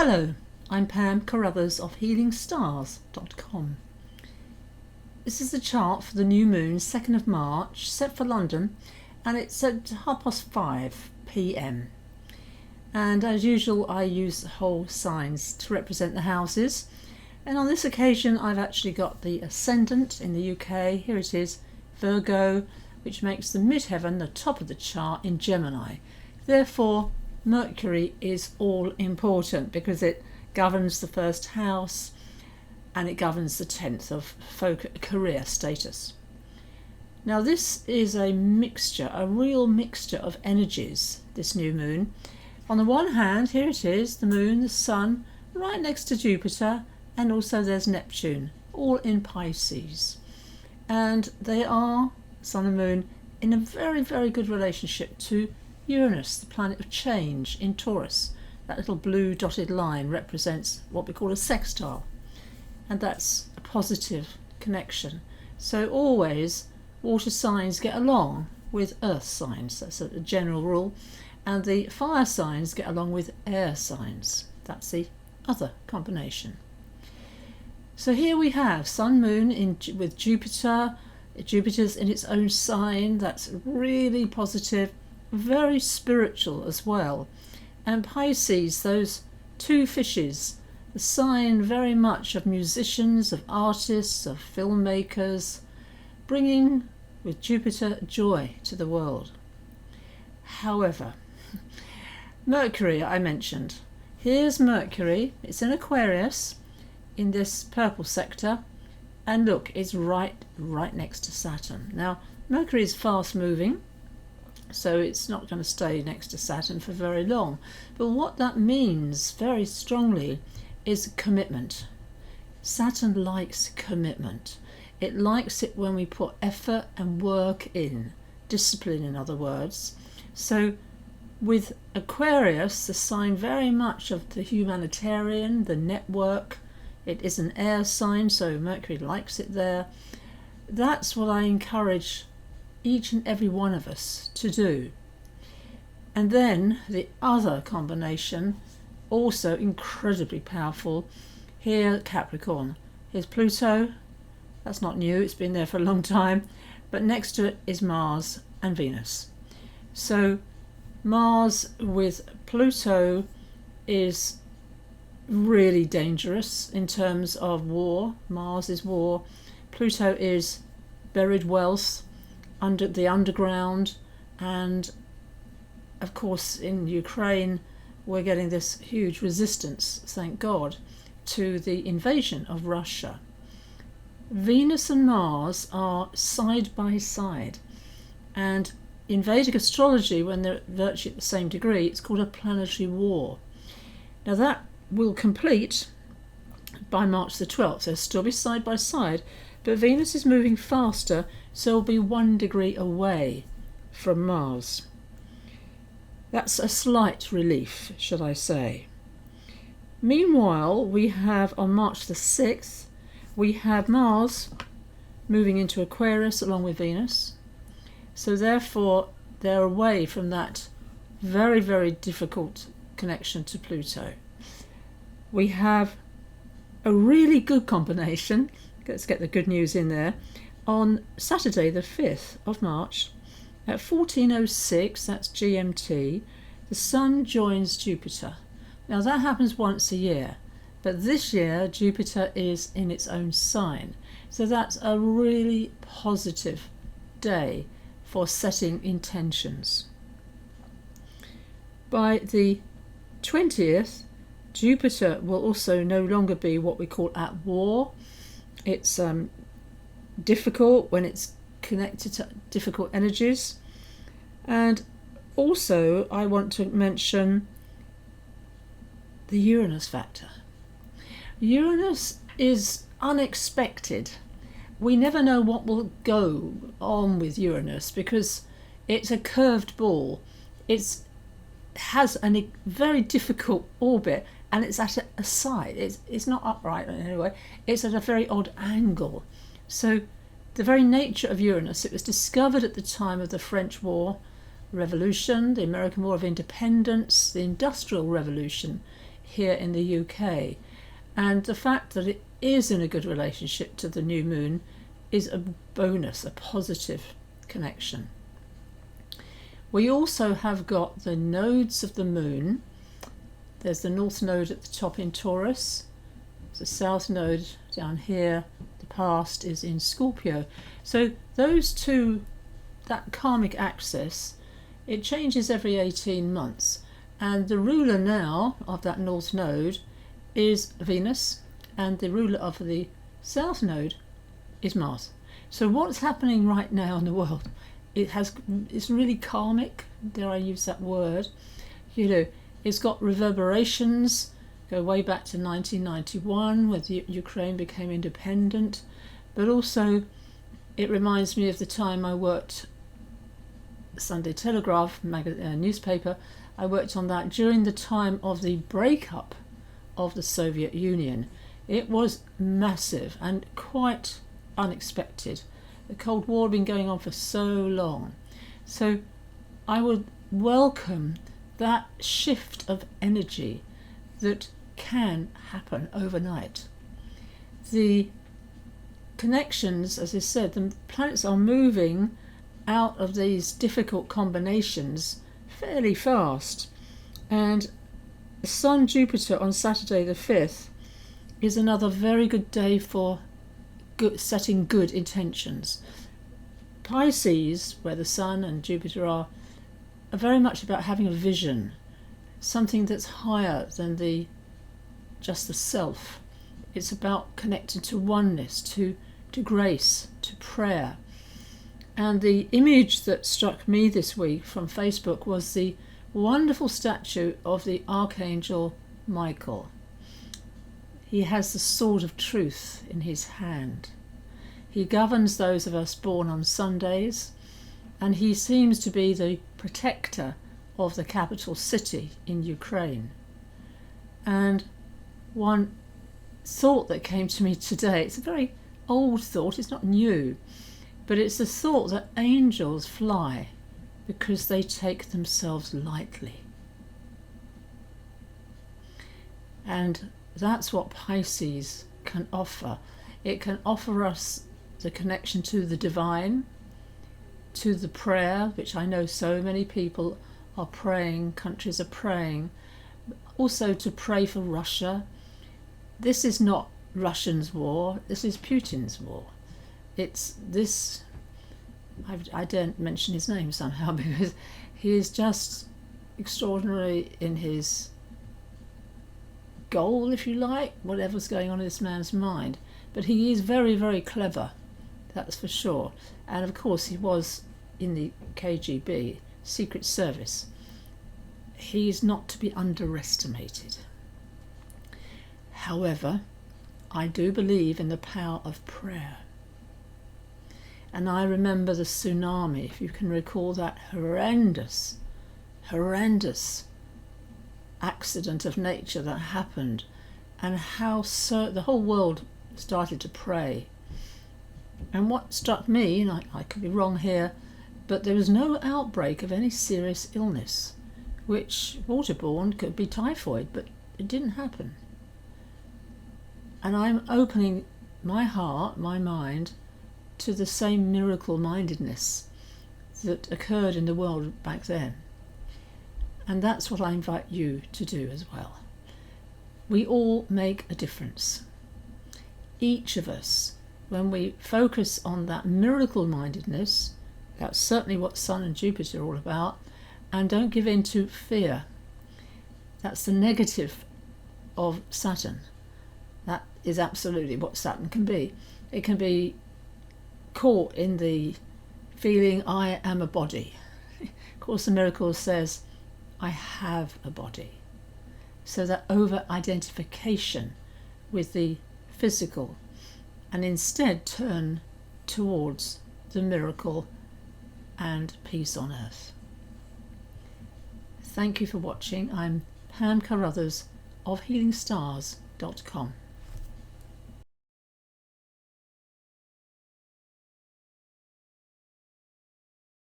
Hello, I'm Pam Carruthers of healingstars.com. This is the chart for the new moon, 2nd of March, set for London, and it's at 5:30 p.m. And as usual, I use whole signs to represent the houses. And on this occasion, I've actually got the ascendant in the UK. Here it is, Virgo, which makes the midheaven the top of the chart in Gemini. Therefore, Mercury is all important because it governs the first house and it governs the 10th of career status. Now this is a mixture, a real mixture of energies, this new moon. On the one hand, here it is, the moon, the sun, right next to Jupiter, and also there's Neptune, all in Pisces. And they are, sun and moon, in a very, very good relationship to Uranus, the planet of change, in Taurus. That little blue dotted line represents what we call a sextile, and that's a positive connection. So always water signs get along with earth signs, that's a general rule, and the fire signs get along with air signs. That's the other combination. So here we have sun moon with Jupiter. Jupiter's in its own sign. That's really positive, very spiritual as well. And Pisces, those two fishes, the sign very much of musicians, of artists, of filmmakers, bringing with Jupiter joy to the world. However, Mercury I mentioned. Here's Mercury, it's in Aquarius in this purple sector, and look, it's right next to Saturn. Now Mercury is fast moving, so it's not going to stay next to Saturn for very long. But what that means very strongly is commitment. Saturn likes commitment. It likes it when we put effort and work in, discipline in other words. So with Aquarius, the sign very much of the humanitarian, the network, it is an air sign, so Mercury likes it there. That's what I encourage each and every one of us to do. And then the other combination, also incredibly powerful, here Capricorn. Here's Pluto, that's not new, it's been there for a long time, but next to it is Mars and Venus. So Mars with Pluto is really dangerous in terms of war. Mars is war, Pluto is buried wealth, under the underground, and of course in Ukraine we're getting this huge resistance, thank God, to the invasion of Russia. Venus and Mars are side by side, and in Vedic astrology, when they're virtually at the same degree, it's called a planetary war. Now that will complete by March the 12th. They'll still be side by side, but Venus is moving faster, so it'll be 1 degree away from Mars. That's a slight relief, should I say. Meanwhile, we have on March the 6th, we have Mars moving into Aquarius along with Venus. So therefore, they're away from that very, very difficult connection to Pluto. We have a really good combination. Let's get the good news in there. On Saturday the 5th of March at 14:06, that's GMT, the Sun joins Jupiter. Now that happens once a year, but this year Jupiter is in its own sign. So that's a really positive day for setting intentions. By the 20th, Jupiter will also no longer be what we call at war. It's difficult when it's connected to difficult energies. And also I want to mention the Uranus Factor. Uranus is unexpected. We never know what will go on with Uranus because it's a curved ball. It has a very difficult orbit, and it's at a side. It's not upright in any way. It's at a very odd angle. So the very nature of Uranus, it was discovered at the time of the French War Revolution, the American War of Independence, the Industrial Revolution. here in the UK. And the fact that it is in a good relationship to the new moon is a bonus, a positive connection. We also have got the nodes of the moon. There's the north node at the top in Taurus, the south node down here, the past is in Scorpio. So those two, that karmic axis, it changes every 18 months. And the ruler now of that north node is Venus, and the ruler of the south node is Mars. So what's happening right now in the world, it's really karmic, dare I use that word. You know, it's got reverberations, go way back to 1991 when Ukraine became independent, but also it reminds me of the time I worked Sunday Telegraph newspaper. I worked on that during the time of the breakup of the Soviet Union. It was massive and quite unexpected. The Cold War had been going on for so long. So I would welcome that shift of energy that can happen overnight. The connections, as I said, the planets are moving out of these difficult combinations fairly fast. And Sun Jupiter on Saturday the 5th is another very good day for setting good intentions. Pisces, where the Sun and Jupiter are very much about having a vision, something that's higher than just the self. It's about connecting to oneness, to grace, to prayer. And the image that struck me this week from Facebook was the wonderful statue of the Archangel Michael. He has the sword of truth in his hand. He governs those of us born on Sundays, and he seems to be the protector of the capital city in Ukraine. And one thought that came to me today, it's a very old thought, it's not new, but it's the thought that angels fly because they take themselves lightly. And that's what Pisces can offer. It can offer us the connection to the divine, to the prayer, which I know so many people are praying, countries are praying, also to pray for Russia. This is not Russians' war, this is Putin's war. It's this, I daren't mention his name somehow because he is just extraordinary in his goal, if you like, whatever's going on in this man's mind. But he is very, very clever, that's for sure. And of course he was in the KGB, Secret Service. He's not to be underestimated. However, I do believe in the power of prayer. And I remember the tsunami, if you can recall that horrendous accident of nature that happened, and how the whole world started to pray. And what struck me, and I could be wrong here, but there was no outbreak of any serious illness, which waterborne could be typhoid, but it didn't happen. And I'm opening my heart, my mind, to the same miracle-mindedness that occurred in the world back then. And that's what I invite you to do as well. We all make a difference. Each of us, when we focus on that miracle-mindedness, that's certainly what Sun and Jupiter are all about, and don't give in to fear. That's the negative of Saturn. That is absolutely what Saturn can be. It can be caught in the feeling, I am a body. Course in Miracles says, I have a body. So that over-identification with the physical, and instead turn towards the miracle and peace on earth. Thank you for watching. I'm Pam Carruthers of healingstars.com.